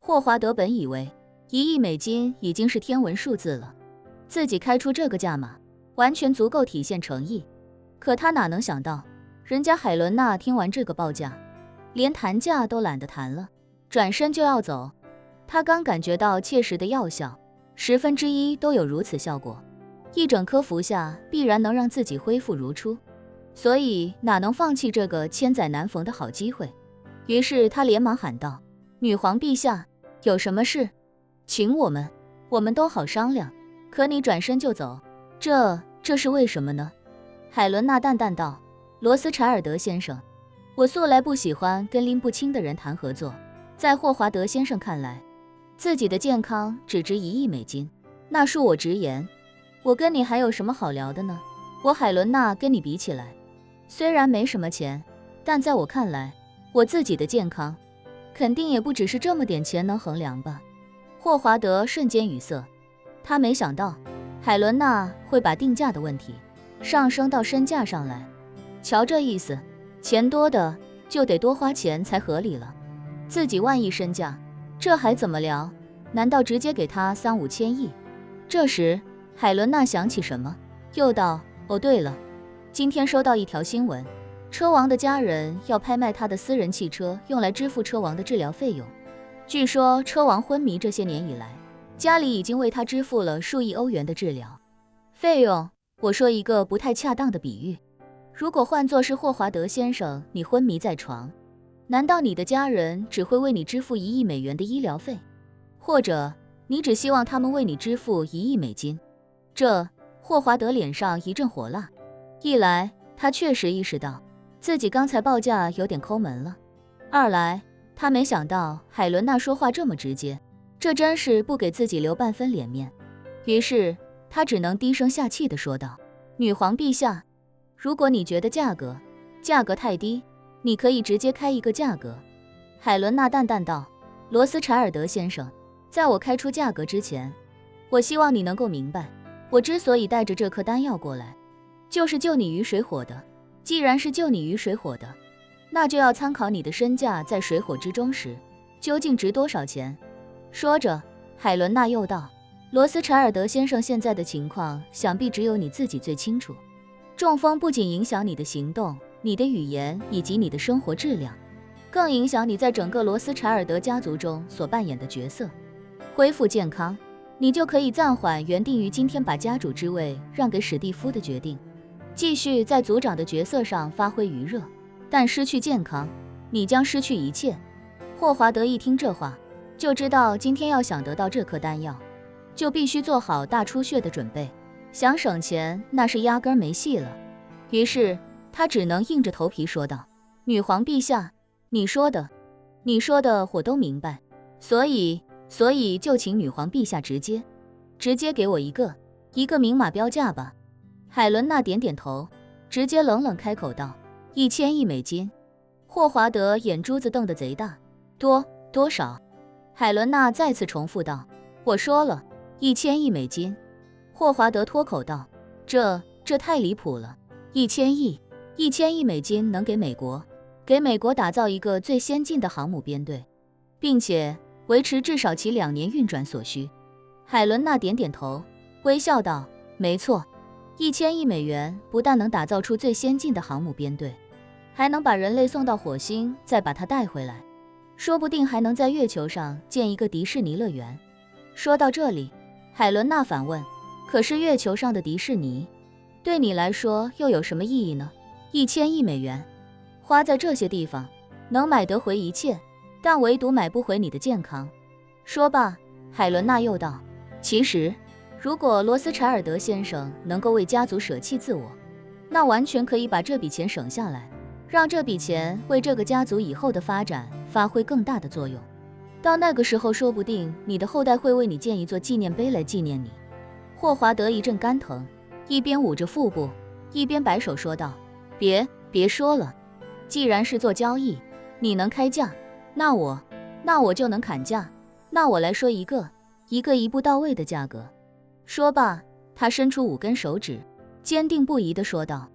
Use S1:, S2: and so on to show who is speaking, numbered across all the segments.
S1: 霍华德本以为$1亿已经是天文数字了，自己开出这个价码，完全足够体现诚意。可他哪能想到，人家海伦娜听完这个报价，连谈价都懒得谈了，转身就要走。他刚感觉到切实的药效，1/10都有如此效果，一整颗服下必然能让自己恢复如初，所以哪能放弃这个千载难逢的好机会。于是他连忙喊道：女皇陛下，有什么事请我们都好商量。可你转身就走，这是为什么呢？海伦娜淡淡道：罗斯柴尔德先生，我素来不喜欢跟拎不清的人谈合作，在霍华德先生看来，自己的健康只值$1亿，那恕我直言，我跟你还有什么好聊的呢？我海伦娜跟你比起来，虽然没什么钱，但在我看来，我自己的健康肯定也不只是这么点钱能衡量吧。霍华德瞬间语塞，他没想到海伦娜会把定价的问题上升到身价上来。瞧这意思，钱多的就得多花钱才合理了。自己万亿身价，这还怎么聊？难道直接给他3-5千亿？这时海伦娜想起什么，又道：哦对了，今天收到一条新闻，车王的家人要拍卖他的私人汽车，用来支付车王的治疗费用。据说车王昏迷这些年以来，家里已经为他支付了数亿欧元的治疗费用。我说一个不太恰当的比喻，如果换作是霍华德先生，你昏迷在床，难道你的家人只会为你支付$1亿的医疗费？或者你只希望他们为你支付$1亿？这霍华德脸上一阵火辣，一来他确实意识到自己刚才报价有点抠门了，二来他没想到海伦娜说话这么直接，这真是不给自己留半分脸面。于是他只能低声下气地说道：女皇陛下，如果你觉得价格太低，你可以直接开一个价格。海伦娜淡淡道：罗斯柴尔德先生，在我开出价格之前，我希望你能够明白，我之所以带着这颗丹药过来，就是救你于水火的。既然是救你于水火的，那就要参考你的身价在水火之中时究竟值多少钱。说着，海伦娜又道：罗斯柴尔德先生现在的情况，想必只有你自己最清楚。中风不仅影响你的行动、你的语言以及你的生活质量，更影响你在整个罗斯柴尔德家族中所扮演的角色。恢复健康，你就可以暂缓原定于今天把家主之位让给史蒂夫的决定，继续在族长的角色上发挥余热。但失去健康，你将失去一切。霍华德一听这话，就知道今天要想得到这颗丹药，就必须做好大出血的准备，想省钱那是压根没戏了。于是他只能硬着头皮说道：女皇陛下，你说的我都明白，所以就请女皇陛下直接给我一个明码标价吧。海伦娜点点头，直接冷冷开口道：$1000亿。霍华德眼珠子瞪得贼大，多少？海伦娜再次重复道：我说了，$1000亿。霍华德脱口道：这太离谱了，1000亿，$1000亿能给美国打造一个最先进的航母编队，并且维持至少其2年运转所需。海伦娜点点头，微笑道：没错，$1000亿不但能打造出最先进的航母编队，还能把人类送到火星，再把它带回来，说不定还能在月球上建一个迪士尼乐园。说到这里，海伦娜反问：可是月球上的迪士尼对你来说又有什么意义呢？$1000亿花在这些地方能买得回一切，但唯独买不回你的健康。说罢，海伦娜又道：其实如果罗斯柴尔德先生能够为家族舍弃自我，那完全可以把这笔钱省下来，让这笔钱为这个家族以后的发展发挥更大的作用。到那个时候，说不定你的后代会为你建一座纪念碑来纪念你。霍华德一阵肝疼，一边捂着腹部，一边摆手说道：别说了，既然是做交易，你能开价，那我就能砍价。那我来说一个一步到位的价格。说罢，他伸出5根手指，坚定不移地说道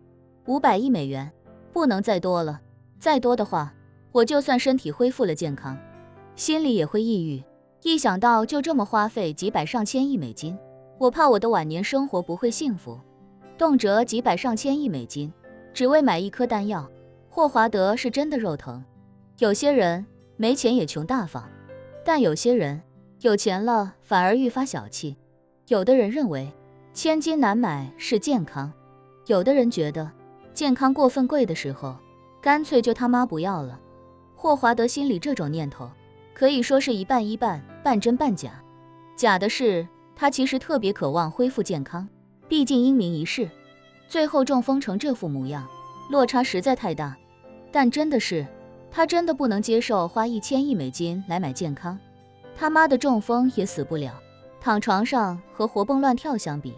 S1: ：$500亿，不能再多了，再多的话，我就算身体恢复了健康，心里也会抑郁。一想到就这么花费几百上千亿美金，我怕我的晚年生活不会幸福。动辄几百上千亿美金，只为买一颗弹药，霍华德是真的肉疼。有些人没钱也穷大方，但有些人有钱了反而愈发小气。有的人认为千金难买是健康，有的人觉得健康过分贵的时候，干脆就他妈不要了。霍华德心里这种念头可以说是一半一半，半真半假。假的是他其实特别渴望恢复健康，毕竟英明一世，最后中风成这副模样，落差实在太大。但真的是他真的不能接受花1000亿美金来买健康。他妈的中风也死不了，躺床上和活蹦乱跳相比，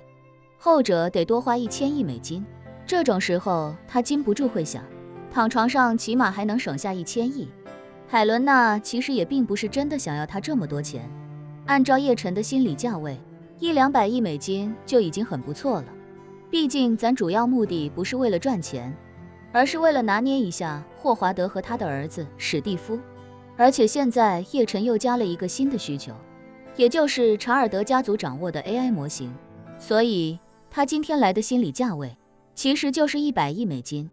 S1: 后者得多花1000亿美金。这种时候他禁不住会想，躺床上起码还能省下1000亿。海伦娜其实也并不是真的想要他这么多钱，按照叶晨的心理价位，100-200亿美金就已经很不错了。毕竟咱主要目的不是为了赚钱，而是为了拿捏一下霍华德和他的儿子史蒂夫。而且现在叶晨又加了一个新的需求，也就是查尔德家族掌握的 AI 模型，所以他今天来的心理价位其实就是100亿美金，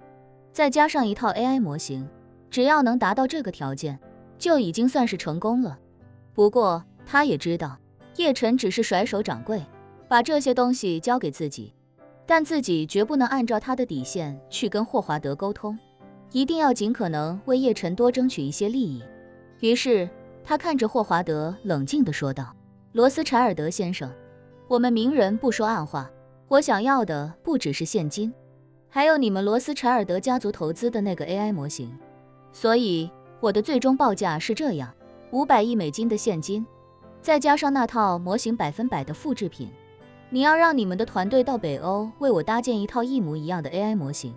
S1: 再加上一套 AI 模型，只要能达到这个条件，就已经算是成功了。不过他也知道，叶晨只是甩手掌柜，把这些东西交给自己，但自己绝不能按照他的底线去跟霍华德沟通，一定要尽可能为叶晨多争取一些利益。于是他看着霍华德冷静地说道，罗斯柴尔德先生，我们明人不说暗话，我想要的不只是现金，还有你们罗斯柴尔德家族投资的那个 AI 模型。所以我的最终报价是这样，500亿美金的现金，再加上那套模型100%的复制品。你要让你们的团队到北欧为我搭建一套一模一样的 AI 模型，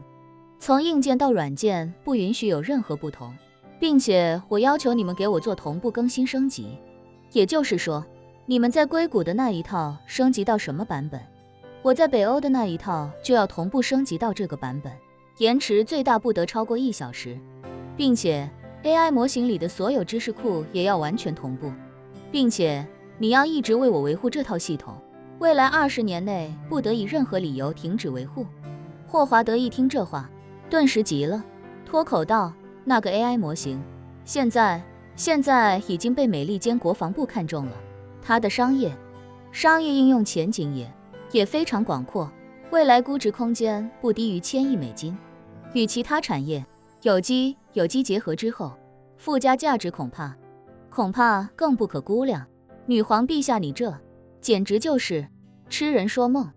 S1: 从硬件到软件不允许有任何不同，并且我要求你们给我做同步更新升级。也就是说，你们在硅谷的那一套升级到什么版本，我在北欧的那一套就要同步升级到这个版本，延迟最大不得超过1小时，并且 AI 模型里的所有知识库也要完全同步，并且你要一直为我维护这套系统，未来20年内不得以任何理由停止维护。霍华德一听这话，顿时急了，脱口道，那个 AI 模型现在已经被美利坚国防部看中了，它的商业应用前景也非常广阔，未来估值空间不低于1000亿美金，与其他产业有机结合之后，附加价值恐怕更不可估量。女皇陛下，你这简直就是痴人说梦。